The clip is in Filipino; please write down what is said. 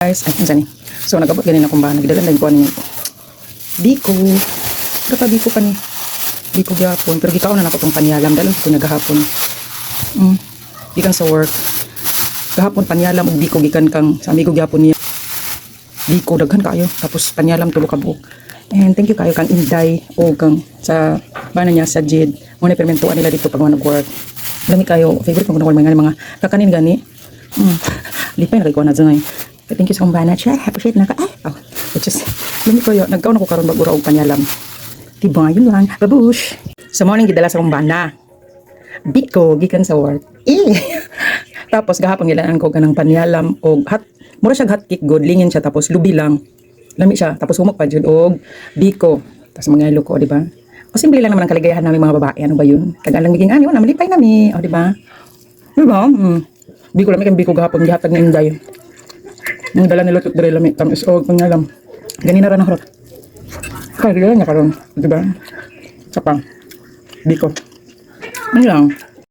Guys, ay, saan ni? So, nagabot ganin akong ba, nagdalan ko ano yun. Biko. Pero pa biko pa ni. Biko gihapon. Pero gikaon na ako itong panyalam. Dalang ko nagahapon. Gikan sa work. Gahapon panyalam o biko gikan kang sa amigo gihapon niya. Biko, daghan kayo. Tapos panyalam tulo ka buok. And thank you kayo kang Inday o kang sa bana niya sa Jid. Muna permentuan nila dito pag nag-work. Dami kayo. Favorite ko mga kakanin gani. Lipay na kayo na dyan. Thank you sa kumbana siya. Appreciate na ka. Which is, lumi ko yun. Nagkaon ako karon mag-ura og panyalam. Diba, yun lang. Babush. Sa morning, gidala sa kumbana. Biko, gikan sa work. Tapos, gahapon gilaan ko ganang panyalam og hot. Mura siya hot cake good. Lingin siya. Tapos, lubi lang. Lami siya. Tapos, humok pa dyan og biko. Tapos, mga ilo ko, diba? O, simple lang naman ang kaligayahan namin mga babae. Ano ba yun? Tagalang biging ani. Wala, malipay namin. O, diba? Diba? Biko lang. Biko gahapon. Gihatag na Inday. Ang dala nila ito dali lamit tamis o pangalam. Ganina rin ako. Kaya niya karon, diba? Kapang. Biko. Ano lang.